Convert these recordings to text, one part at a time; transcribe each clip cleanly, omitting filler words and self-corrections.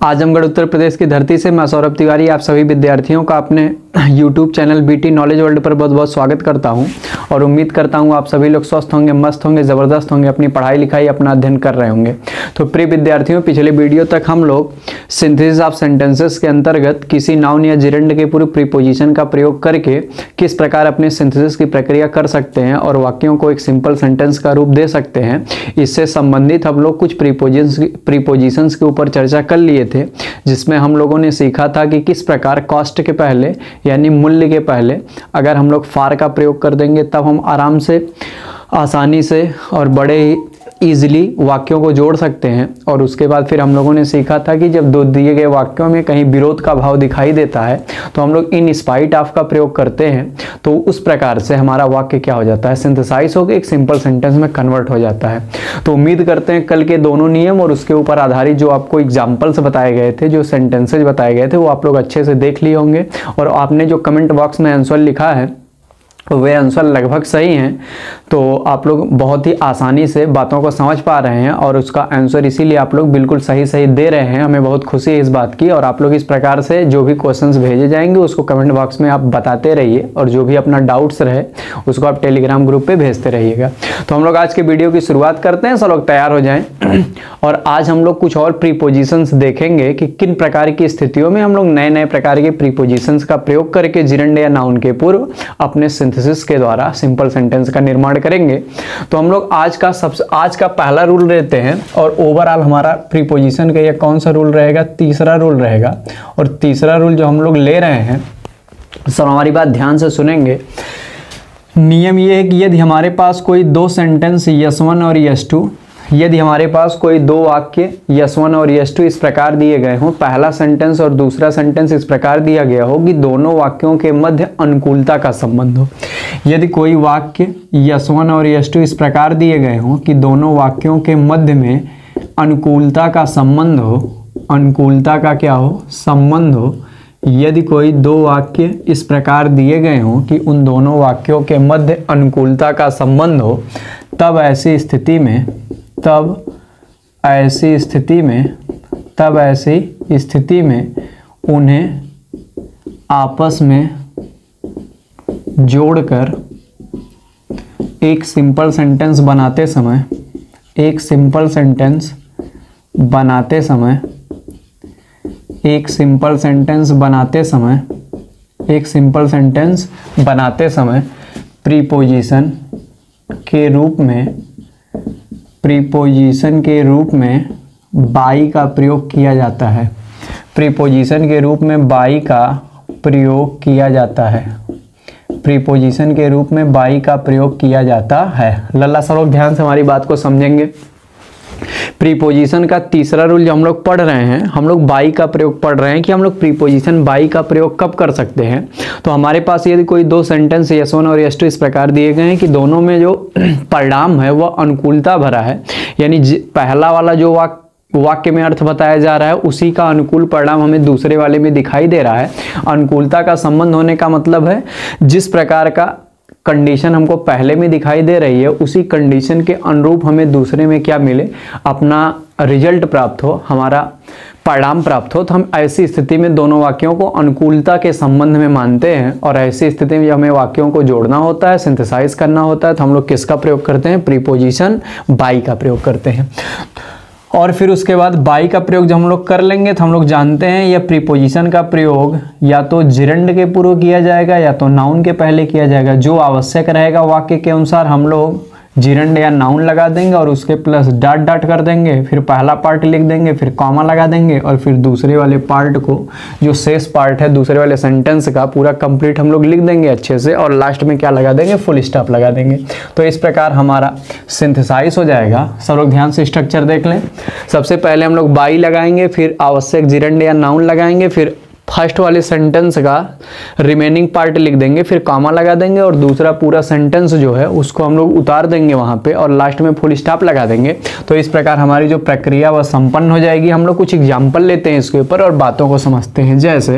आजमगढ़ उत्तर प्रदेश की धरती से मैं सौरभ तिवारी आप सभी विद्यार्थियों का अपने YouTube channel BT knowledge world पर बहुत बहुत स्वागत करता हूं और उम्मीद करता हूं आप सभी लोग स्वस्थ होंगे, मस्त होंगे, ज़बरदस्त होंगे, अपनी पढ़ाई लिखाई अपना अध्ययन कर रहे होंगे। तो प्रिय विद्यार्थियों, पिछले वीडियो तक हम लोग सिंथेसिस ऑफ सेंटेंसेस के अंतर्गत किसी नाउन या जिरंड के पूर्व प्रीपोजिशन का प्रयोग करके किस प्रकार अपने सिंथेसिस की प्रक्रिया कर सकते हैं और वाक्यों को एक सिंपल सेंटेंस का रूप दे सकते हैं, इससे संबंधित हम लोग कुछ प्रीपोजिशंस के ऊपर चर्चा कर लिए थे, जिसमें हम लोगों ने सीखा था कि किस प्रकार कॉस्ट के पहले यानी मूल्य के पहले अगर हम लोग फार का प्रयोग कर देंगे तब हम आराम से, आसानी से और बड़े ही ईजिली वाक्यों को जोड़ सकते हैं। और उसके बाद फिर हम लोगों ने सीखा था कि जब दो दिए गए वाक्यों में कहीं विरोध का भाव दिखाई देता है तो हम लोग इन स्पाइट ऑफ का प्रयोग करते हैं, तो उस प्रकार से हमारा वाक्य क्या हो जाता है, सिंथेसाइज होकर एक सिंपल सेंटेंस में कन्वर्ट हो जाता है। तो उम्मीद करते हैं कल के दोनों नियम और उसके ऊपर आधारित जो आपको एग्जाम्पल्स बताए गए थे, जो सेंटेंसेज बताए गए थे, वो आप लोग अच्छे से देख लिए होंगे। और आपने जो कमेंट बॉक्स में आंसर लिखा है वे आंसर लगभग सही हैं, तो आप लोग बहुत ही आसानी से बातों को समझ पा रहे हैं और उसका आंसर इसीलिए आप लोग बिल्कुल सही सही दे रहे हैं। हमें बहुत खुशी है इस बात की। और आप लोग इस प्रकार से जो भी क्वेश्चंस भेजे जाएंगे उसको कमेंट बॉक्स में आप बताते रहिए और जो भी अपना डाउट्स रहे उसको आप टेलीग्राम ग्रुप पे भेजते रहिएगा। तो हम लोग आज के वीडियो की शुरुआत करते हैं, सब लोग तैयार हो जाएं। और आज हम लोग कुछ और प्रीपोजिशंस देखेंगे कि किन प्रकार की स्थितियों में हम लोग नए नए प्रकार के प्रीपोजिशंस का प्रयोग करके जिरंड या नाउन के पूर्व अपने सिंथेसिस के द्वारा सिंपल सेंटेंस का निर्माण करेंगे। तो हम लोग आज का पहला रूल लेते हैं और ओवरऑल हमारा प्रीपोजिशन का ये कौन सा रूल रहेगा, तीसरा रूल रहेगा। और तीसरा रूल जो हम लोग ले रहे हैं, सब हमारी बात ध्यान से सुनेंगे। नियम ये है कि यदि हमारे पास कोई दो सेंटेंस यस वन और यस टू, यदि हमारे पास कोई दो वाक्य यस वन और यस टू इस प्रकार दिए गए हों, पहला सेंटेंस और दूसरा सेंटेंस इस प्रकार दिया गया हो कि दोनों वाक्यों के मध्य अनुकूलता का संबंध हो। यदि कोई वाक्य यस वन और यस टू इस प्रकार दिए गए हों कि दोनों वाक्यों के मध्य में अनुकूलता का संबंध हो, अनुकूलता का क्या हो, संबंध हो। यदि कोई दो वाक्य इस प्रकार दिए गए हों कि उन दोनों वाक्यों के मध्य अनुकूलता का संबंध हो, तब ऐसी स्थिति में उन्हें आपस में जोड़कर एक सिंपल सेंटेंस बनाते समय एक सिंपल सेंटेंस बनाते समय प्रीपोजिशन के रूप में बाई का प्रयोग किया जाता है। प्रीपोजिशन के रूप में बाई का प्रयोग किया जाता है। प्रीपोजिशन के रूप में बाई का प्रयोग किया जाता है। लल्ला सब लोग ध्यान से हमारी बात को समझेंगे। प्रीपोजिशन का तीसरा रूल जो हम लोग पढ़ रहे हैं, हम लोग बाई का प्रयोग पढ़ रहे हैं कि हम लोग प्रीपोजिशन बाई का प्रयोग कब कर सकते हैं। तो हमारे पास यदि कोई दो सेंटेंस यस वन और यस टू इस प्रकार दिए गए हैं कि दोनों में जो परिणाम है वह अनुकूलता भरा है, यानी पहला वाला जो वाक्य में अर्थ बताया जा रहा है उसी का अनुकूल परिणाम हमें दूसरे वाले में दिखाई दे रहा है। अनुकूलता का संबंध होने का मतलब है जिस प्रकार का कंडीशन हमको पहले में दिखाई दे रही है उसी कंडीशन के अनुरूप हमें दूसरे में क्या मिले, अपना रिजल्ट प्राप्त हो, हमारा परिणाम प्राप्त हो। तो हम ऐसी स्थिति में दोनों वाक्यों को अनुकूलता के संबंध में मानते हैं। और ऐसी स्थिति में जब हमें वाक्यों को जोड़ना होता है, सिंथेसाइज करना होता है, तो हम लोग किसका प्रयोग करते हैं, प्रीपोजिशन बाई का प्रयोग करते हैं। और फिर उसके बाद बाई का प्रयोग जब हम लोग कर लेंगे तो हम लोग जानते हैं यह प्रीपोजिशन का प्रयोग या तो जिरंड के पूर्व किया जाएगा या तो नाउन के पहले किया जाएगा। जो आवश्यक रहेगा वाक्य के अनुसार हम लोग जिरंड या नाउन लगा देंगे और उसके प्लस डॉट डॉट कर देंगे, फिर पहला पार्ट लिख देंगे, फिर कॉमा लगा देंगे और फिर दूसरे वाले पार्ट को, जो शेष पार्ट है दूसरे वाले सेंटेंस का, पूरा कंप्लीट हम लोग लिख देंगे अच्छे से और लास्ट में क्या लगा देंगे, फुल स्टॉप लगा देंगे। तो इस प्रकार हमारा सिंथेसाइज हो जाएगा। सब लोग ध्यान से स्ट्रक्चर देख लें। सबसे पहले हम लोग बाई लगाएंगे, फिर आवश्यक जिरंड या नाउन लगाएंगे, फिर फर्स्ट वाले सेंटेंस का रिमेनिंग पार्ट लिख देंगे, फिर कॉमा लगा देंगे और दूसरा पूरा सेंटेंस जो है उसको हम लोग उतार देंगे वहां पे और लास्ट में फुल स्टॉप लगा देंगे। तो इस प्रकार हमारी जो प्रक्रिया वह संपन्न हो जाएगी। हम लोग कुछ एग्जाम्पल लेते हैं इसके ऊपर और बातों को समझते हैं। जैसे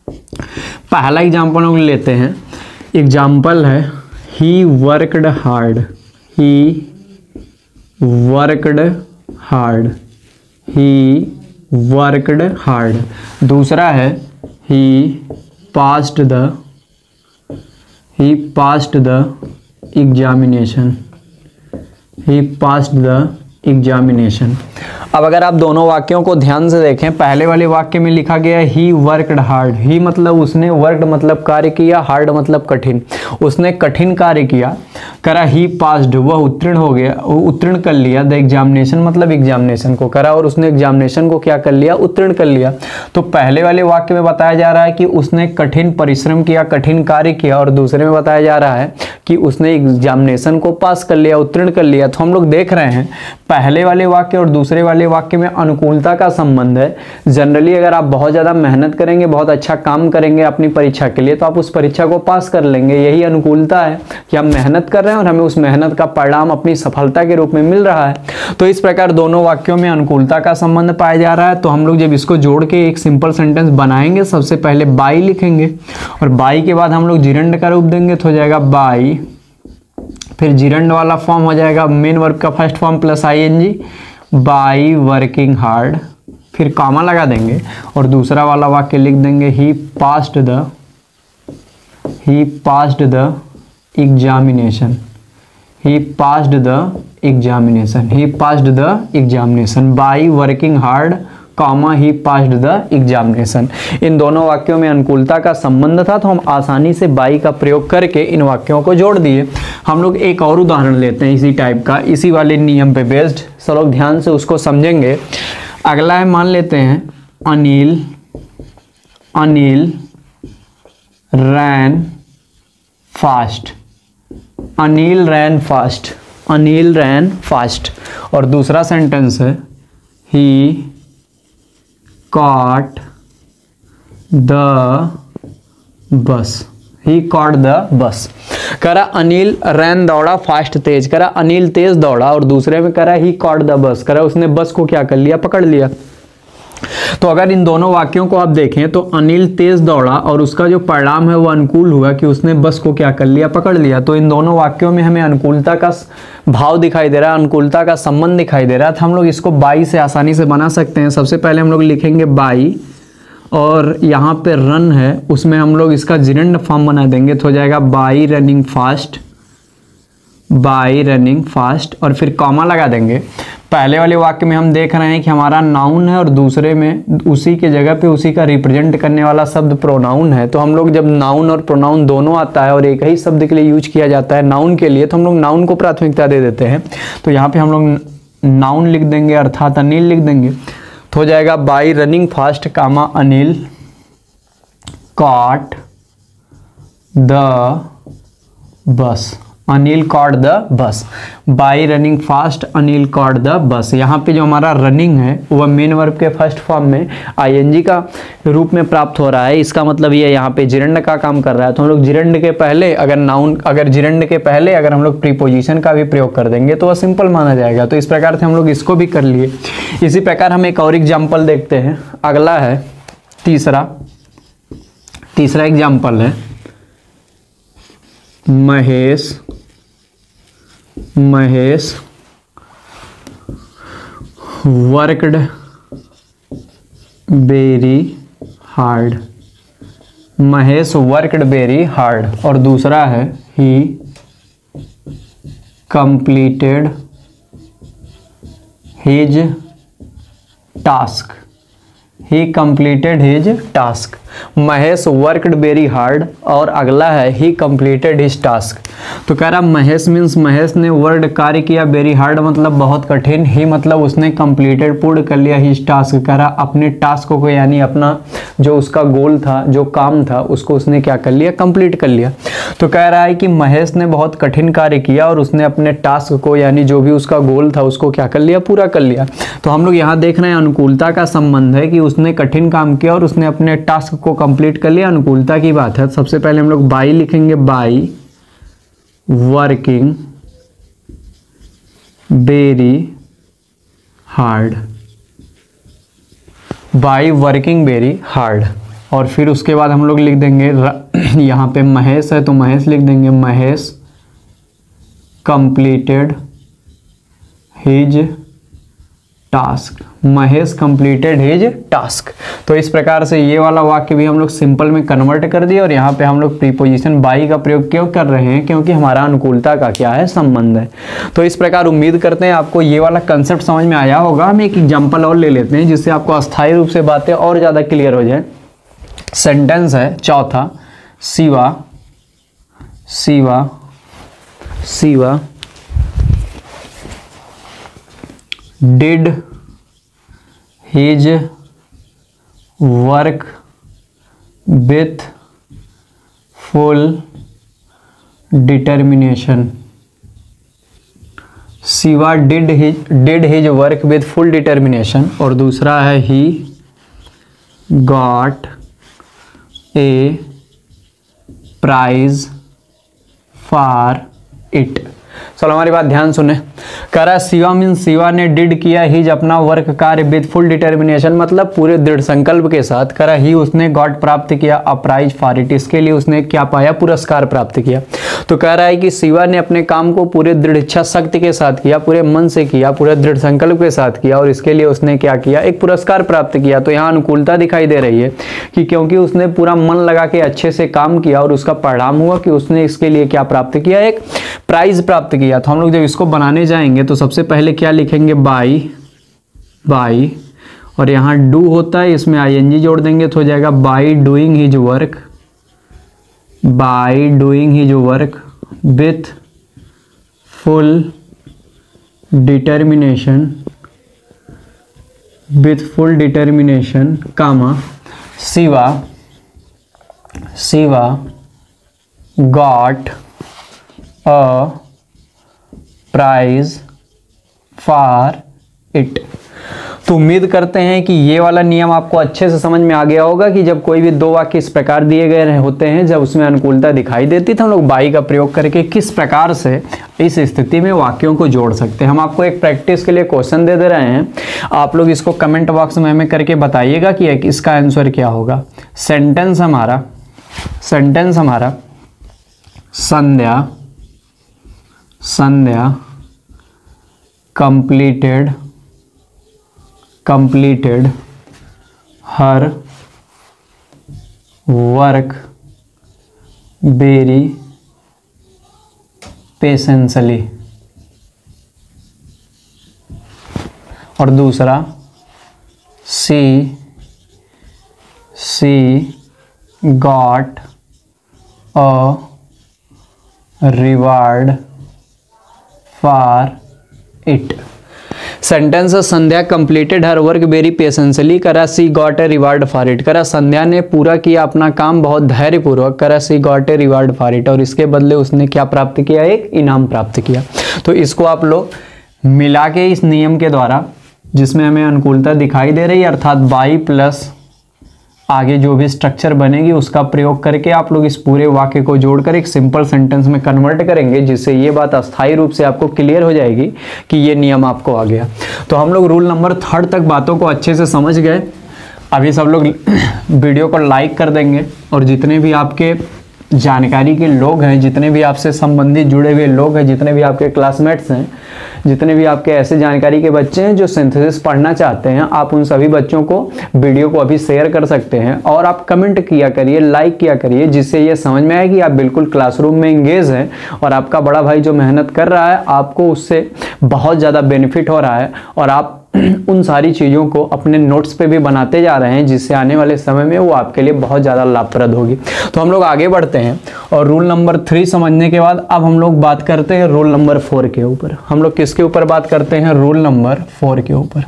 पहला एग्जाम्पल हम लेते हैं, एग्जाम्पल है he worked hard, he worked hard, he worked hard. दूसरा है he passed the examination, he passed the examination. अब अगर आप दोनों वाक्यों को ध्यान से देखें, पहले वाले वाक्य में लिखा गया ही वर्कड हार्ड। ही मतलब उसने, वर्कड मतलब कार्य किया, हार्ड मतलब कठिन, उसने कठिन कार्य किया। करा ही पास्ड, वह उत्तीर्ण हो गया, उत्तीर्ण कर लिया। द एग्जामिनेशन मतलब एग्जामिनेशन को करा और उसने एग्जामिनेशन को क्या कर लिया, उत्तीर्ण कर लिया। तो पहले वाले वाक्य में बताया जा रहा है कि उसने कठिन परिश्रम किया, कठिन कार्य किया, और दूसरे में बताया जा रहा है कि उसने एग्जामिनेशन को पास कर लिया, उत्तीर्ण कर लिया। तो हम लोग देख रहे हैं पहले वाले वाक्य और दूसरे वाले वाक्य में अनुकूलता का संबंध है। जनरली अगर आप बहुत ज़्यादा मेहनत करेंगे, बहुत अच्छा काम करेंगे अपनी परीक्षा के लिए, तो आप उस परीक्षा को पास कर लेंगे। यही अनुकूलता है कि हम मेहनत कर रहे हैं और हमें उस मेहनत का परिणाम अपनी सफलता के रूप में मिल रहा है। तो इस प्रकार दोनों वाक्यों में अनुकूलता का संबंध पाया जा रहा है। तो हम लोग जब इसको जोड़ के एक सिंपल सेंटेंस बनाएंगे, सबसे पहले बाई लिखेंगे और बाई के बाद हम लोग जिरंड का रूप देंगे तो हो जाएगा बाई, फिर जिरंड वाला फॉर्म हो जाएगा मेन वर्ब का first form plus ING, by working hard, फिर कॉमा लगा देंगे और दूसरा वाला वाक्य लिख देंगे he passed the examination, he passed the examination, he passed the examination by working hard, comma he passed the examination. इन दोनों वाक्यों में अनुकूलता का संबंध था तो हम आसानी से बाई का प्रयोग करके इन वाक्यों को जोड़ दिए। हम लोग एक और उदाहरण लेते हैं इसी टाइप का, इसी वाले नियम पे बेस्ड। सब लोग ध्यान से उसको समझेंगे। अगला है, मान लेते हैं अनिल रैन फास्ट, अनिल रैन फास्ट, अनिल रैन फास्ट। और दूसरा सेंटेंस है ही caught the bus, he caught the bus। करा अनिल रैन दौड़ा फास्ट तेज, करा अनिल तेज दौड़ा, और दूसरे में करा ही caught the bus, करा उसने बस को क्या कर लिया, पकड़ लिया। तो अगर इन दोनों वाक्यों को आप देखें तो अनिल तेज दौड़ा और उसका जो परिणाम है वो अनुकूल हुआ कि उसने बस को क्या कर लिया, पकड़ लिया। तो इन दोनों वाक्यों में हमें अनुकूलता का भाव दिखाई दे रहा है, अनुकूलता का संबंध दिखाई दे रहा है। तो हम लोग इसको बाई से आसानी से बना सकते हैं। सबसे पहले हम लोग लिखेंगे बाई और यहाँ पे रन है, उसमें हम लोग इसका जिरंड फॉर्म बना देंगे तो हो जाएगा by running fast, by running fast, और फिर कॉमा लगा देंगे। पहले वाले वाक्य में हम देख रहे हैं कि हमारा नाउन है और दूसरे में उसी के जगह पे उसी का रिप्रेजेंट करने वाला शब्द प्रोनाउन है। तो हम लोग जब नाउन और प्रोनाउन दोनों आता है और एक ही शब्द के लिए यूज किया जाता है नाउन के लिए, तो हम लोग नाउन को प्राथमिकता दे देते हैं। तो यहाँ पे हम लोग नाउन लिख देंगे अर्थात अनिल लिख देंगे तो हो जाएगा by running fast comma Anil caught the bus, Anil caught the bus, by running fast Anil caught the bus. यहाँ पे जो हमारा रनिंग है वह मेन वर्ब के फर्स्ट फॉर्म में आईएनजी का रूप में प्राप्त हो रहा है। इसका मतलब ये यहाँ पे जिरंड का काम कर रहा है। तो हम लोग जिरंड के पहले अगर नाउन, अगर जिरंड के पहले अगर हम लोग प्रीपोजिशन का भी प्रयोग कर देंगे तो वह सिंपल माना जाएगा। तो इस प्रकार से हम लोग इसको भी कर लिए। इसी प्रकार हम एक और एग्जाम्पल देखते हैं। अगला है तीसरा एग्जाम्पल है Mahesh worked very hard, Mahesh worked very hard. और दूसरा है ही कंप्लीटेड हिज टास्क, ही completed his task. Mahesh worked very hard और अगला है ही कंप्लीटेड हिज टास्क। तो कह रहा महेश मीन्स महेश ने वर्ड कार्य किया, वेरी हार्ड मतलब बहुत कठिन, ही मतलब उसने कंप्लीटेड पूर्ण कर लिया, हिज टास्क कह रहा अपने टास्क को यानी अपना जो उसका गोल था, जो काम था उसको उसने क्या कर लिया, कंप्लीट कर लिया। तो कह रहा है कि महेश ने बहुत कठिन कार्य किया और उसने अपने टास्क को यानी जो भी उसका गोल था उसको क्या कर लिया, पूरा कर लिया। तो हम लोग यहाँ देख रहे हैं अनुकूलता का संबंध है कि उसने कठिन काम किया और उसने अपने टास्क को कंप्लीट कर लिया, अनुकूलता की बात है। सबसे पहले हम लोग बाई लिखेंगे, by working very hard, by working very hard. और फिर उसके बाद हम लोग लिख देंगे यहाँ पे महेश है तो महेश लिख देंगे Mahesh completed his task, Mahesh completed his task. तो इस प्रकार से ये वाला वाक्य भी हम लोग सिंपल में कन्वर्ट कर दिए और यहाँ पे हम लोग प्रीपोजिशन बाई का प्रयोग क्यों कर रहे हैं, क्योंकि हमारा अनुकूलता का क्या है, संबंध है। तो इस प्रकार उम्मीद करते हैं आपको ये वाला कंसेप्ट समझ में आया होगा। हम एक एग्जाम्पल और ले लेते हैं जिससे आपको अस्थायी रूप से बातें और ज़्यादा क्लियर हो जाए। सेंटेंस है चौथा, Shiva Shiva Shiva did his work with full determination। Shiva did his work with full determination। और दूसरा है he got a prize for it। चलो हमारी बात ध्यान सुने। करा शिवा मीन्स शिवा ने डिड किया हिज अपना वर्क कार्य विद फुल डिटर्मिनेशन, मतलब पूरे दृढ़ संकल्प के साथ। करा ही उसने गॉट प्राप्त किया अ प्राइज फॉर इट, इसके लिए उसने क्या पाया, पुरस्कार प्राप्त किया। तो कह रहा है कि शिवा ने अपने काम को पूरे दृढ़ इच्छा शक्ति के साथ किया, पूरे मन से किया, पूरे दृढ़ संकल्प के साथ किया और इसके लिए उसने क्या किया, एक पुरस्कार प्राप्त किया। तो यहाँ अनुकूलता दिखाई दे रही है कि क्योंकि उसने पूरा मन लगा के अच्छे से काम किया और उसका परिणाम हुआ कि उसने इसके लिए क्या प्राप्त किया, एक प्राइज प्राप्त किया। तो हम लोग जब इसको बनाने जाएंगे तो सबसे पहले क्या लिखेंगे, बाई और यहाँ डू होता है, इसमें आईएनजी जोड़ देंगे तो हो जाएगा by doing his work, by doing his work with full determination comma Shiva got a prize for it. तो उम्मीद करते हैं कि ये वाला नियम आपको अच्छे से समझ में आ गया होगा कि जब कोई भी दो वाक्य इस प्रकार दिए गए होते हैं, जब उसमें अनुकूलता दिखाई देती है तो हम लोग बाई का प्रयोग करके किस प्रकार से इस स्थिति में वाक्यों को जोड़ सकते हैं। हम आपको एक प्रैक्टिस के लिए क्वेश्चन दे रहे हैं, आप लोग इसको कमेंट बॉक्स में हमें करके बताइएगा कि इसका आंसर क्या होगा। सेंटेंस हमारा संध्या completed her work very patiently। और दूसरा she got a reward for it। Sentence Sandhya completed her work very patiently, करा she got a reward for it. करा संध्या ने पूरा किया अपना काम बहुत धैर्यपूर्वक, करा she got a reward for it और इसके बदले उसने क्या प्राप्त किया, एक इनाम प्राप्त किया। तो इसको आप लोग मिला के इस नियम के द्वारा, जिसमें हमें अनुकूलता दिखाई दे रही है, अर्थात बाई प्लस आगे जो भी स्ट्रक्चर बनेगी उसका प्रयोग करके आप लोग इस पूरे वाक्य को जोड़कर एक सिंपल सेंटेंस में कन्वर्ट करेंगे, जिससे ये बात अस्थायी रूप से आपको क्लियर हो जाएगी कि ये नियम आपको आ गया। तो हम लोग रूल नंबर 3 तक बातों को अच्छे से समझ गए। अभी सब लोग वीडियो को लाइक कर देंगे और जितने भी आपके जानकारी के लोग हैं, जितने भी आपसे संबंधित जुड़े हुए लोग हैं, जितने भी आपके क्लासमेट्स हैं, जितने भी आपके ऐसे जानकारी के बच्चे हैं जो सिंथेसिस पढ़ना चाहते हैं, आप उन सभी बच्चों को वीडियो को अभी शेयर कर सकते हैं और आप कमेंट किया करिए, लाइक किया करिए, जिससे ये समझ में आए कि आप बिल्कुल क्लासरूम में इंगेज हैं और आपका बड़ा भाई जो मेहनत कर रहा है आपको उससे बहुत ज़्यादा बेनिफिट हो रहा है और आप उन सारी चीज़ों को अपने नोट्स पे भी बनाते जा रहे हैं, जिससे आने वाले समय में वो आपके लिए बहुत ज़्यादा लाभप्रद होगी। तो हम लोग आगे बढ़ते हैं और रूल नंबर 3 समझने के बाद अब हम लोग बात करते हैं रूल नंबर 4 के ऊपर। हम लोग किसके ऊपर बात करते हैं, रूल नंबर 4 के ऊपर।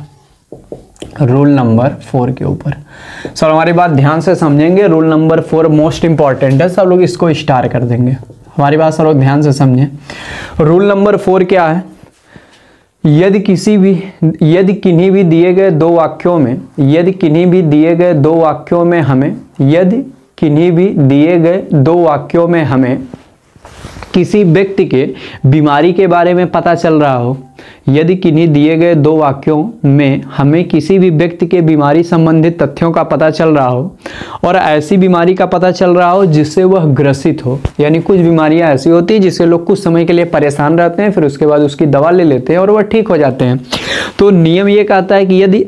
रूल नंबर 4 के ऊपर सब हमारी बात ध्यान से समझेंगे। रूल नंबर 4 मोस्ट इंपॉर्टेंट है, सब लोग इसको स्टार कर देंगे। हमारी बात सब लोग ध्यान से समझें। रूल नंबर 4 क्या है, यदि किन्हीं भी दिए गए दो वाक्यों में हमें किसी व्यक्ति के बीमारी के बारे में पता चल रहा हो यदि किन्हीं दिए गए दो वाक्यों में हमें किसी भी व्यक्ति के बीमारी संबंधित तथ्यों का पता चल रहा हो और ऐसी बीमारी का पता चल रहा हो जिससे वह ग्रसित हो, यानी कुछ बीमारियां ऐसी होती है जिससे लोग कुछ समय के लिए परेशान रहते हैं, फिर उसके बाद उसकी दवा ले लेते हैं और वह ठीक हो जाते हैं। तो नियम ये कहता है कि यदि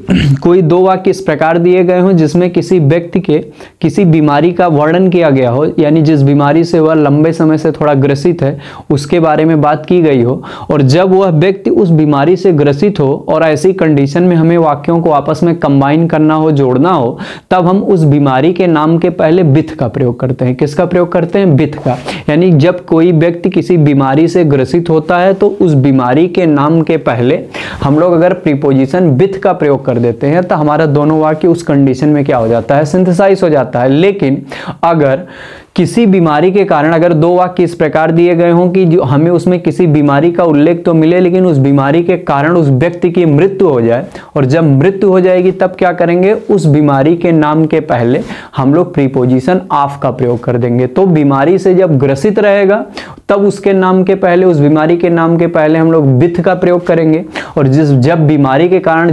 कोई दो वाक्य इस प्रकार दिए गए हों जिसमें किसी व्यक्ति के किसी बीमारी का वर्णन किया गया हो, यानी जिस बीमारी से वह लंबे समय से थोड़ा ग्रसित है उसके बारे में बात की गई हो, और जब वह व्यक्ति उस बीमारी से ग्रसित हो और ऐसी कंडीशन में हमें वाक्यों को आपस में कंबाइन करना हो, जोड़ना हो, तब हम उस बीमारी के नाम के पहले विथ का प्रयोग करते हैं। किसका प्रयोग करते हैं? विथ का। यानी जब कोई व्यक्ति किसी बीमारी से ग्रसित होता है तो उस बीमारी के नाम के पहले हम लोग अगर प्रीपोजिशन विथ का प्रयोग कर देते हैं तो हमारा दोनों वाक्य उस कंडीशन में क्या हो जाता है? सिंथेसाइज हो जाता है। लेकिन अगर किसी बीमारी के कारण अगर दो वाक्य इस प्रकार दिए गए हों कि जो हमें उसमें किसी बीमारी का उल्लेख तो मिले लेकिन उस बीमारी के कारण उस व्यक्ति की मृत्यु हो जाए, और जब मृत्यु हो जाएगी तब क्या करेंगे? उस बीमारी के नाम के पहले हम लोग प्रीपोजिशन ऑफ का प्रयोग कर देंगे। तो बीमारी से जब ग्रसित रहेगा तब उसके नाम के पहले, उस बीमारी के नाम के पहले हम लोग विथ का प्रयोग करेंगे, और जिस बीमारी के कारण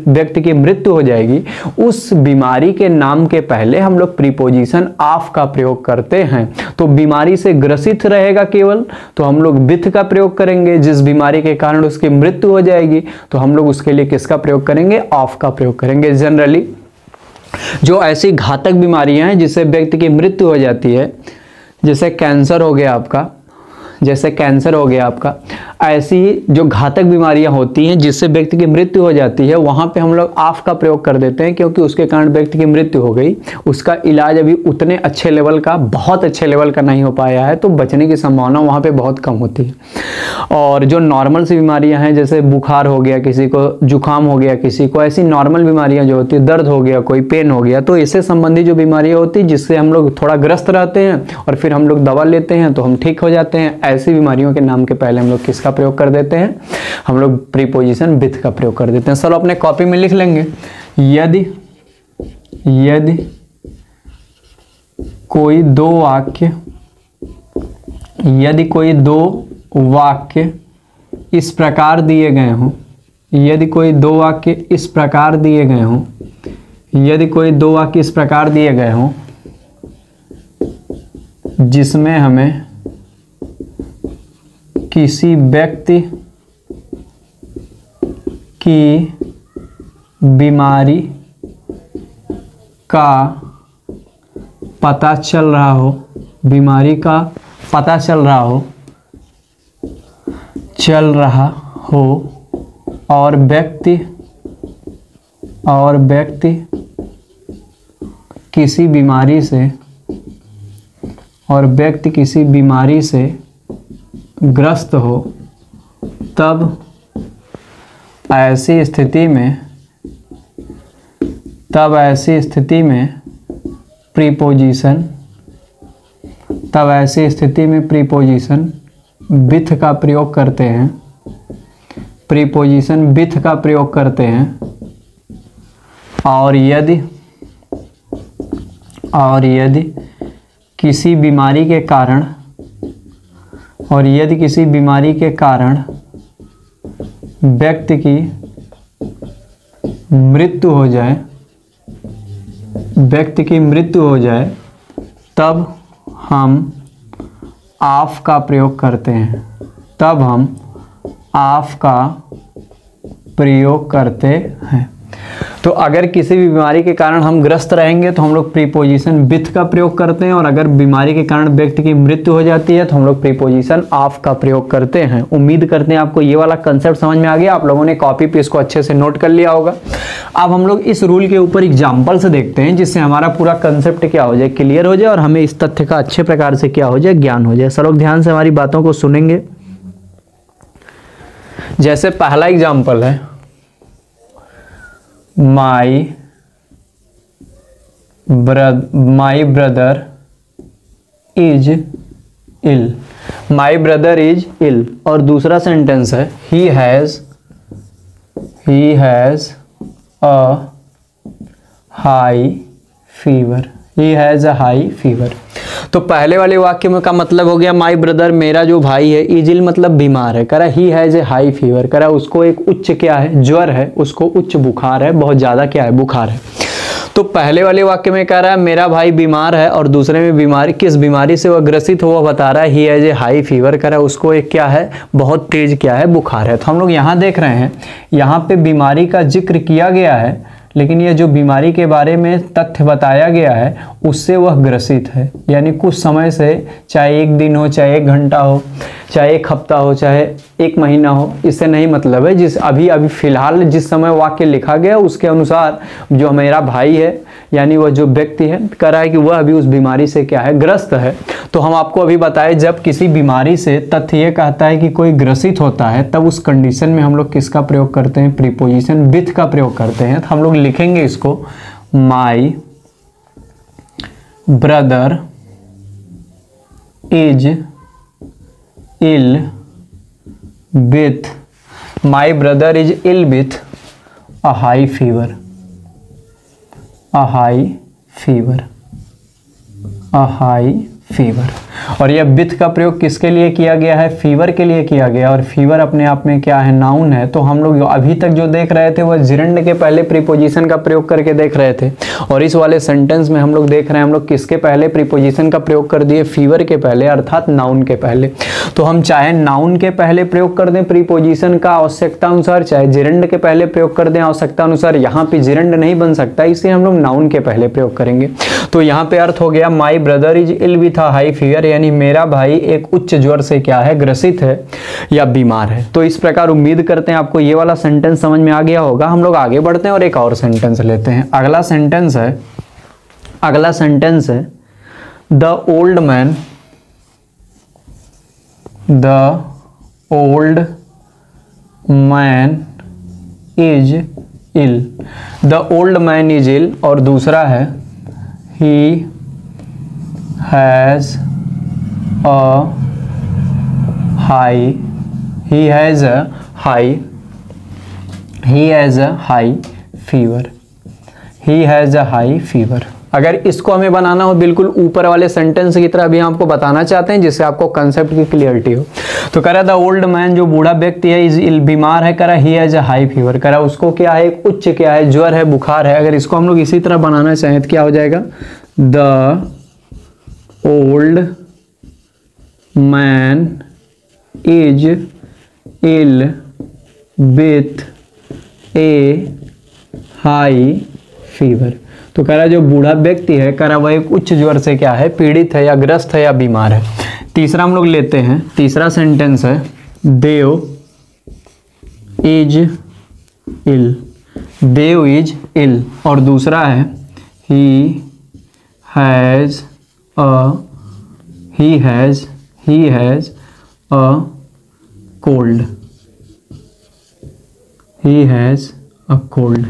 व्यक्ति की मृत्यु हो जाएगी उस बीमारी के नाम के पहले हम लोग प्रीपोजिशन ऑफ का प्रयोग करते हैं। तो बीमारी से ग्रसित रहेगा केवल तो हम लोग विथ का प्रयोग करेंगे, जिस बीमारी के कारण उसकी मृत्यु हो जाएगी तो हम लोग उसके लिए किसका प्रयोग करेंगे? ऑफ का प्रयोग करेंगे। जनरली जो ऐसी घातक बीमारियां हैं जिससे व्यक्ति की मृत्यु हो जाती है, जैसे कैंसर हो गया आपका, ऐसी जो घातक बीमारियां होती हैं जिससे व्यक्ति की मृत्यु हो जाती है, वहां पे हम लोग ऑफ का प्रयोग कर देते हैं क्योंकि उसके कारण व्यक्ति की मृत्यु हो गई, उसका इलाज अभी उतने अच्छे लेवल का, बहुत अच्छे लेवल का नहीं हो पाया है, तो बचने की संभावना वहां पे बहुत कम होती है। और जो नॉर्मल सी बीमारियां हैं जैसे बुखार हो गया किसी को, जुकाम हो गया किसी को, ऐसी नॉर्मल बीमारियां जो होती है, दर्द हो गया, कोई पेन हो गया, तो इससे संबंधित जो बीमारियां होती है जिससे हम लोग थोड़ा ग्रस्त रहते हैं और फिर हम लोग दवा लेते हैं तो हम ठीक हो जाते हैं, ऐसी बीमारियों के नाम के पहले हम लोग किसका प्रयोग कर देते हैं? हम लोग प्रीपोजिशन विथ का प्रयोग कर देते हैं। चलो अपने कॉपी में लिख लेंगे, यदि कोई दो वाक्य इस प्रकार दिए गए हों, यदि कोई दो वाक्य इस प्रकार दिए गए हों जिसमें हमें किसी व्यक्ति की बीमारी का पता चल रहा हो और व्यक्ति किसी बीमारी से ग्रस्त हो, तब ऐसी स्थिति में प्रीपोजिशन विथ का प्रयोग करते हैं। और यदि किसी बीमारी के कारण व्यक्ति की मृत्यु हो जाए तब हम ऑफ का प्रयोग करते हैं। तो अगर किसी भी बीमारी के कारण हम ग्रस्त रहेंगे तो हम लोग प्रीपोजिशन विथ का प्रयोग करते हैं, और अगर बीमारी के कारण व्यक्ति की मृत्यु हो जाती है तो हम लोग प्रीपोजिशन ऑफ का प्रयोग करते हैं। उम्मीद करते हैं आपको ये वाला कंसेप्ट समझ में आ गया, आप लोगों ने कॉपी पे इसको अच्छे से नोट कर लिया होगा। अब हम लोग इस रूल के ऊपर एग्जाम्पल से देखते हैं जिससे हमारा पूरा कंसेप्ट क्या हो जाए, क्लियर हो जाए, और हमें इस तथ्य का अच्छे प्रकार से क्या हो जाए, ज्ञान हो जाए। सब लोग ध्यान से हमारी बातों को सुनेंगे। जैसे पहला एग्जाम्पल है, My brother is ill। My brother is ill। और दूसरा सेंटेंस है he has a high fever। तो पहले वाले वाक्य में का मतलब हो गया माय ब्रदर, मेरा जो भाई है, इज इल मतलब बीमार है, करा he has a high fever, करा उसको एक उच्च क्या है, ज्वर है, उसको उच्च बुखार है, बहुत ज्यादा क्या है, बुखार है। तो पहले वाले वाक्य में कह रहा है मेरा भाई बीमार है, और दूसरे में बीमारी, किस बीमारी से वह ग्रसित हो वह बता रहा है, he has a high fever, कह रहा है उसको एक क्या है, बहुत तेज क्या है, बुखार है। तो हम लोग यहाँ देख रहे हैं, यहाँ पे बीमारी का जिक्र किया गया है, लेकिन यह जो बीमारी के बारे में तथ्य बताया गया है उससे वह ग्रसित है, यानी कुछ समय से, चाहे एक दिन हो, चाहे एक घंटा हो, चाहे एक हफ्ता हो, चाहे एक महीना हो, इससे नहीं मतलब है। जिस अभी फिलहाल जिस समय वाक्य लिखा गया उसके अनुसार जो मेरा भाई है, यानी वह जो व्यक्ति है, कह रहा है कि वह अभी उस बीमारी से क्या है, ग्रस्त है। तो हम आपको अभी बताए, जब किसी बीमारी से तथ्य ये कहता है कि कोई ग्रसित होता है, तब उस कंडीशन में हम लोग किसका प्रयोग करते हैं, प्रीपोजिशन विथ का प्रयोग करते हैं। तो हम लोग लिखेंगे इसको, my brother is ill with, my brother is ill with a high fever, a high fever, a high fever. और यह विथ का प्रयोग किसके लिए किया गया है, फीवर के लिए किया गया, और फीवर अपने आप में क्या है, नाउन है। तो हम लोग अभी तक जो देख रहे थे वह जिरंड के पहले प्रीपोजिशन का प्रयोग करके देख रहे थे, और इस वाले सेंटेंस में हम लोग देख रहे हैं हम लोग किसके पहले प्रीपोजिशन का प्रयोग कर दिए, फीवर के पहले, अर्थात नाउन के पहले। तो हम चाहे नाउन के पहले प्रयोग कर दें प्रीपोजिशन का आवश्यकता अनुसार, चाहे जिरंड के पहले प्रयोग कर दें आवश्यकता अनुसार, यहाँ पे जिरंड नहीं बन सकता, इसलिए हम लोग नाउन के पहले प्रयोग करेंगे। तो यहाँ पे अर्थ हो गया my brother is ill with a high fever, यानी मेरा भाई एक उच्च ज्वर से क्या है, ग्रसित है या बीमार है। तो इस प्रकार उम्मीद करते हैं आपको ये वाला सेंटेंस समझ में आ गया होगा। हम लोग आगे बढ़ते हैं और एक और सेंटेंस लेते हैं। अगला सेंटेंस है the old man is ill, the old man is ill, और दूसरा है he has a high, he has a high fever, he has a high fever। अगर इसको हमें बनाना हो बिल्कुल ऊपर वाले सेंटेंस की तरह भी आपको बताना चाहते हैं, जिससे आपको कंसेप्ट की क्लियरिटी हो, तो कह रहा द ओल्ड मैन, जो बूढ़ा व्यक्ति है, इज इल, बीमार है, कह रहा he has a high fever, कह रहा उसको क्या है, एक उच्च क्या है, ज्वर है, बुखार है। अगर इसको हम लोग इसी तरह बनाना चाहें तो क्या हो जाएगा, the old man is ill with a high fever. तो कह रहा जो बूढ़ा व्यक्ति है, कह रहा वह एक उच्च ज्वर से क्या है, पीड़ित है या ग्रस्त है या बीमार है। तीसरा हम लोग लेते हैं, तीसरा सेंटेंस है देव is ill, Dev is ill, और दूसरा है he has a cold, he has a cold.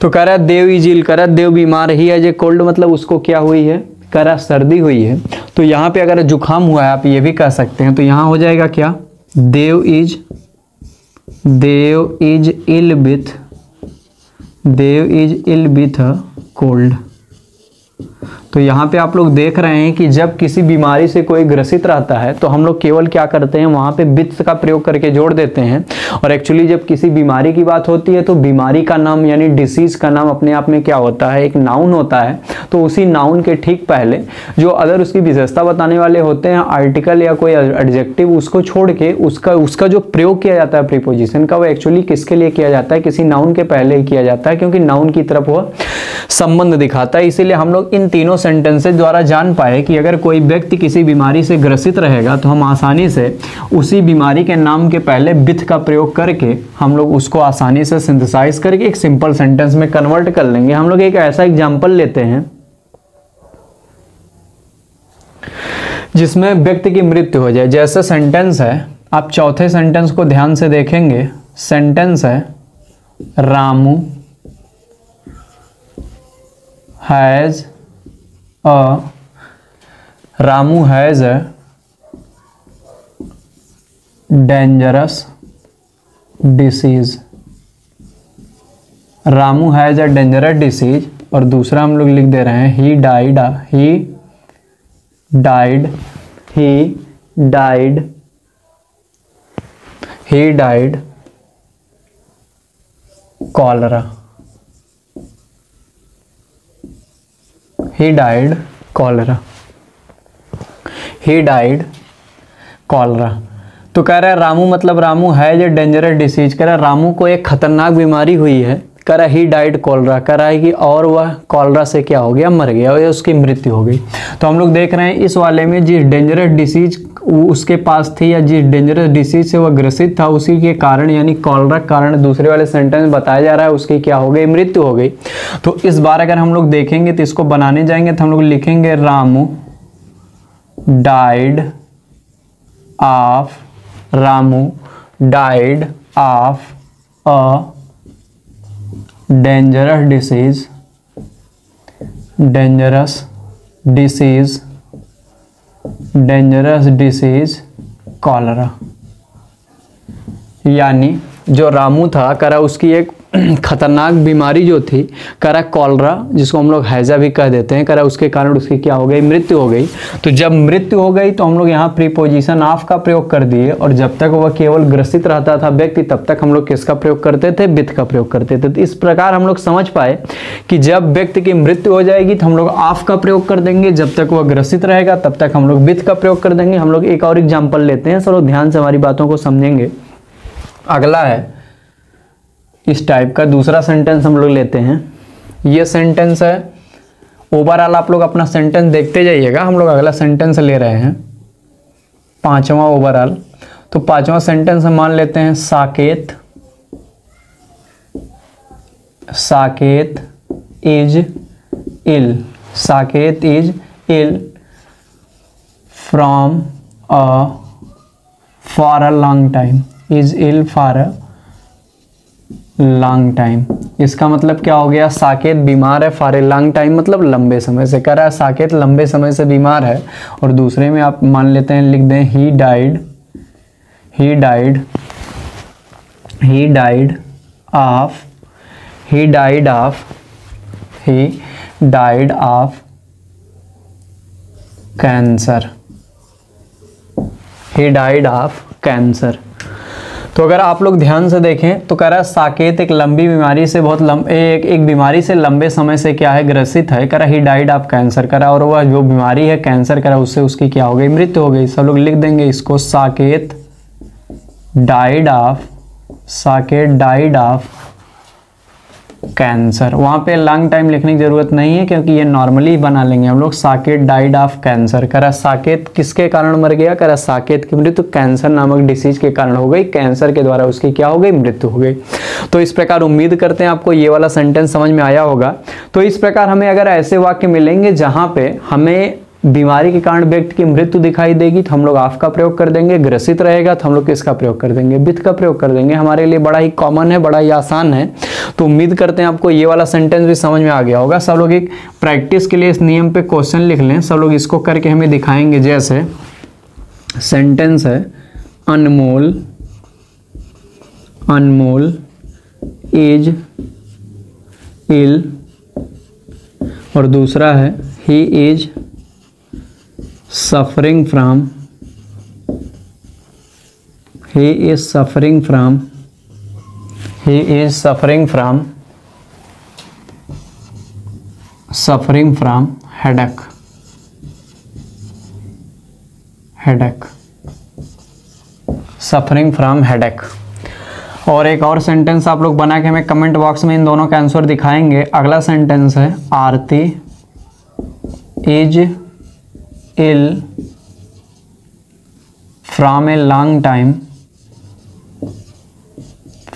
तो कह रहा देव इज इल, कह रहा देव बीमार, ही हैज ए कोल्ड मतलब उसको क्या हुई है, कह रहा सर्दी हुई है। तो यहाँ पे अगर जुकाम हुआ है आप ये भी कह सकते हैं, तो यहाँ हो जाएगा क्या, Dev is ill with a cold. तो यहाँ पे आप लोग देख रहे हैं कि जब किसी बीमारी से कोई ग्रसित रहता है तो हम लोग केवल क्या करते हैं, वहाँ पे विथ का प्रयोग करके जोड़ देते हैं। और एक्चुअली जब किसी बीमारी की बात होती है तो बीमारी का नाम यानी डिसीज का नाम अपने आप में क्या होता है, एक नाउन होता है। तो उसी नाउन के ठीक पहले जो अगर उसकी विशेषता बताने वाले होते हैं, आर्टिकल या कोई एडजेक्टिव, उसको छोड़ के उसका जो प्रयोग किया जाता है प्रीपोजिशन का, वो एक्चुअली किसके लिए किया जाता है, किसी नाउन के पहले ही किया जाता है, क्योंकि नाउन की तरफ वह संबंध दिखाता है। इसीलिए हम लोग इन तीनों सेंटेंसेस द्वारा जान पाए कि अगर कोई व्यक्ति किसी बीमारी से ग्रसित रहेगा तो हम आसानी से उसी बीमारी के नाम के पहले विथ का प्रयोग करके हम लोग उसको आसानी से सिंथेसाइज करके एक सिंपल सेंटेंस में कन्वर्ट कर लेंगे। हम लोग एक ऐसा एग्जांपल लेते हैं जिसमें व्यक्ति की मृत्यु हो जाए। जैसा सेंटेंस है, आप चौथे सेंटेंस को ध्यान से देखेंगे, सेंटेंस है Ramu has a dangerous disease, Ramu has a dangerous disease. और दूसरा हम लोग लिख दे रहे हैं ही died, he died, he died cholera, he died cholera, he died cholera। तो कह रहा है रामू मतलब रामू है जो डेंजरस डिसीज, कह रहा है रामू को एक खतरनाक बीमारी हुई है, कह रहा ही डाइड कॉलरा, कह रहा है कि और वह कॉलरा से क्या हो गया, मर गया और उसकी मृत्यु हो गई। तो हम लोग देख रहे हैं इस वाले में जिस डेंजरस डिसीज उसके पास थी या जिस डेंजरस डिसीज से वह ग्रसित था उसी के कारण यानी कॉलरा कारण दूसरे वाले सेंटेंस में बताया जा रहा है उसकी क्या हो गई, मृत्यु हो गई। तो इस बार अगर हम लोग देखेंगे तो इसको बनाने जाएंगे तो हम लोग लिखेंगे Ramu died of, Ramu died of a dangerous disease, dangerous disease, dangerous disease cholera. यानी जो रामू था करा उसकी एक खतरनाक बीमारी जो थी करा कॉलरा, जिसको हम लोग हैजा भी कह देते हैं, करा उसके कारण उसकी क्या हो गई, मृत्यु हो गई। तो जब मृत्यु हो गई तो हम लोग यहाँ प्रीपोजिशन ऑफ का प्रयोग कर दिए और जब तक वह केवल ग्रसित रहता था व्यक्ति तब तक हम लोग किसका प्रयोग करते थे, विथ का प्रयोग करते थे। तो इस प्रकार हम लोग समझ पाए कि जब व्यक्ति की मृत्यु हो जाएगी तो हम लोग ऑफ का प्रयोग कर देंगे, जब तक वह ग्रसित रहेगा तब तक हम लोग विथ का प्रयोग कर देंगे। हम लोग एक और एग्जाम्पल लेते हैं, सब लोग ध्यान से हमारी बातों को समझेंगे। अगला है इस टाइप का दूसरा सेंटेंस हम लोग लेते हैं। ये सेंटेंस है, ओवरऑल आप लोग अपना सेंटेंस देखते जाइएगा। हम लोग अगला सेंटेंस ले रहे हैं, पांचवा ओवरऑल। तो पांचवा सेंटेंस हम मान लेते हैं Saket, Saket is ill, Saket is ill from a for a long time, is ill for a long time. इसका मतलब क्या हो गया, साकेत बीमार है फॉर ए लॉन्ग टाइम मतलब लंबे समय से, कह रहा है साकेत लंबे समय से बीमार है। और दूसरे में आप मान लेते हैं, लिख दें he died, he died, he died of, he died of, he died of cancer, he died of cancer. तो अगर आप लोग ध्यान से देखें तो कह रहा है साकेत एक लंबी बीमारी से बहुत एक बीमारी से लंबे समय से क्या है, ग्रसित है। कह रहा ही डाइड ऑफ कैंसर, कह रहा और वह जो बीमारी है कैंसर, कह रहा उससे उसकी क्या हो गई, मृत्यु हो गई। सब लोग लिख देंगे इसको Saket died of, Saket died of cancer. वहाँ पे लॉन्ग टाइम लिखने की जरूरत नहीं है क्योंकि ये नॉर्मली बना लेंगे हम लोग, साकेत डाइड ऑफ कैंसर। कह रहा साकेत किसके कारण मर गया, कह रहा साकेत की मृत्यु कैंसर नामक डिसीज के कारण हो गई, कैंसर के द्वारा उसकी क्या हो गई, मृत्यु हो गई। तो इस प्रकार उम्मीद करते हैं आपको ये वाला सेंटेंस समझ में आया होगा। तो इस प्रकार हमें अगर ऐसे वाक्य मिलेंगे जहाँ पे हमें बीमारी के कारण व्यक्ति की मृत्यु दिखाई देगी तो हम लोग ऑफ का प्रयोग कर देंगे, ग्रसित रहेगा तो हम लोग किसका प्रयोग कर देंगे, विथ का प्रयोग कर देंगे। हमारे लिए बड़ा ही कॉमन है, बड़ा ही आसान है। तो उम्मीद करते हैं आपको ये वाला सेंटेंस भी समझ में आ गया होगा। सब लोग एक प्रैक्टिस के लिए इस नियम पे क्वेश्चन लिख लें, सब लोग इसको करके हमें दिखाएंगे। जैसे सेंटेंस है अनमोल, अनमोल इज इल, और दूसरा है he is suffering from, he is suffering from, he is suffering from, suffering from headache, headache, suffering from headache। और एक और सेंटेंस आप लोग बना के हमें कमेंट बॉक्स में इन दोनों का आंसर दिखाएंगे। अगला सेंटेंस है आरती is ill from a long time,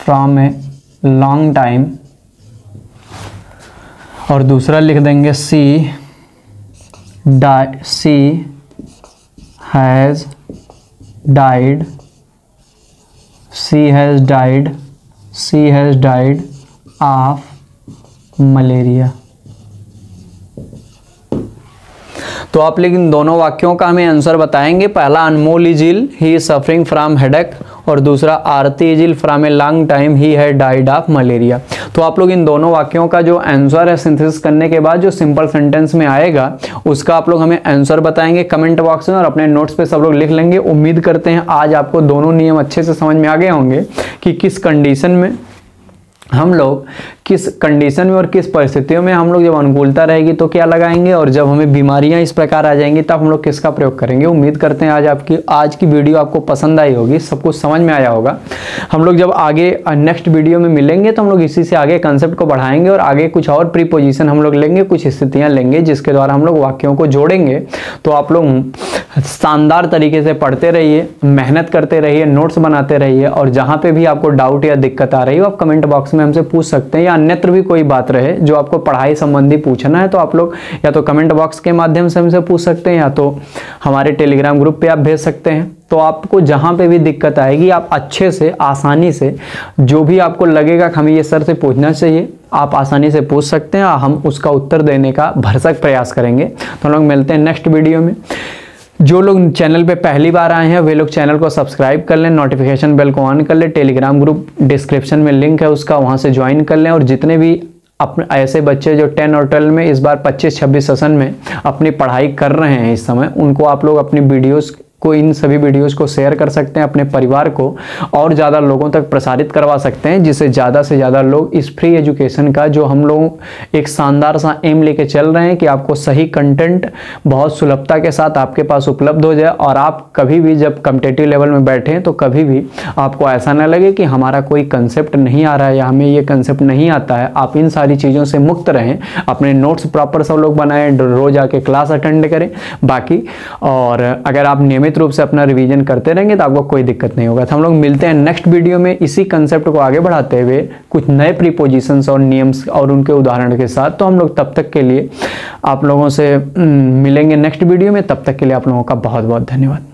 from a long time, और दूसरा लिख देंगे she has died, she has died, she has died of malaria। तो आप लेकिन दोनों वाक्यों का हमें आंसर बताएंगे। पहला Anmol is ill, he is suffering from headache, और दूसरा Aarti is ill from a long time he had died of malaria. तो आप लोग इन दोनों वाक्यों का जो आंसर है सिंथेसिस करने के बाद जो सिंपल सेंटेंस में आएगा उसका आप लोग हमें आंसर बताएंगे कमेंट बॉक्स में और अपने नोट्स पे सब लोग लिख लेंगे। उम्मीद करते हैं आज आपको दोनों नियम अच्छे से समझ में आ गए होंगे कि किस कंडीशन में हम लोग, किस कंडीशन में और किस परिस्थितियों में हम लोग जब अनुकूलता रहेगी तो क्या लगाएंगे और जब हमें बीमारियां इस प्रकार आ जाएंगी तब हम लोग किसका प्रयोग करेंगे। उम्मीद करते हैं आज की वीडियो आपको पसंद आई होगी, सब कुछ समझ में आया होगा। हम लोग जब आगे नेक्स्ट वीडियो में मिलेंगे तो हम लोग इसी से आगे कंसेप्ट को बढ़ाएंगे और आगे कुछ और प्रीपोजिशन हम लोग लेंगे, कुछ स्थितियाँ लेंगे जिसके द्वारा हम लोग वाक्यों को जोड़ेंगे। तो आप लोग शानदार तरीके से पढ़ते रहिए, मेहनत करते रहिए, नोट्स बनाते रहिए और जहाँ पे भी आपको डाउट या दिक्कत आ रही हो आप कमेंट बॉक्स में हमसे पूछ सकते हैं, या अन्यत्र भी कोई बात रहे जो आपको पढ़ाई संबंधी पूछना है तो आप लोग या तो कमेंट बॉक्स के माध्यम से हमसे पूछ सकते हैं या तो हमारे टेलीग्राम ग्रुप पे आप भेज सकते हैं। तो आपको जहाँ पे भी दिक्कत आएगी आप अच्छे से, आसानी से, जो भी आपको लगेगा कि हमें ये सर से पूछना चाहिए आप आसानी से पूछ सकते हैं, हम उसका उत्तर देने का भरसक प्रयास करेंगे। तो हम लोग मिलते हैं नेक्स्ट वीडियो में। जो लोग चैनल पे पहली बार आए हैं वे लोग चैनल को सब्सक्राइब कर लें, नोटिफिकेशन बेल को ऑन कर लें, टेलीग्राम ग्रुप डिस्क्रिप्शन में लिंक है उसका, वहाँ से ज्वाइन कर लें। और जितने भी अपने ऐसे बच्चे जो 10 और 12 में इस बार 25-26 सेशन में अपनी पढ़ाई कर रहे हैं इस समय, उनको आप लोग अपनी वीडियोस को, इन सभी वीडियोस को शेयर कर सकते हैं अपने परिवार को और ज़्यादा लोगों तक प्रसारित करवा सकते हैं, जिससे ज़्यादा से ज़्यादा लोग इस फ्री एजुकेशन का जो हम लोग एक शानदार सा एम लेके चल रहे हैं कि आपको सही कंटेंट बहुत सुलभता के साथ आपके पास उपलब्ध हो जाए और आप कभी भी जब कॉम्पिटिटिव लेवल में बैठे तो कभी भी आपको ऐसा ना लगे कि हमारा कोई कंसेप्ट नहीं आ रहा है या हमें ये कंसेप्ट नहीं आता है। आप इन सारी चीज़ों से मुक्त रहें, अपने नोट्स प्रॉपर सब लोग बनाएं, रोज आके क्लास अटेंड करें बाकी। और अगर आप नियमित रूप से अपना रिवीजन करते रहेंगे तो आपको कोई दिक्कत नहीं होगा। तो हम लोग मिलते हैं नेक्स्ट वीडियो में इसी कंसेप्ट को आगे बढ़ाते हुए कुछ नए प्रीपोजिशंस और नियम्स और उनके उदाहरण के साथ। तो हम लोग तब तक के लिए आप लोगों से मिलेंगे नेक्स्ट वीडियो में। तब तक के लिए आप लोगों का बहुत बहुत धन्यवाद।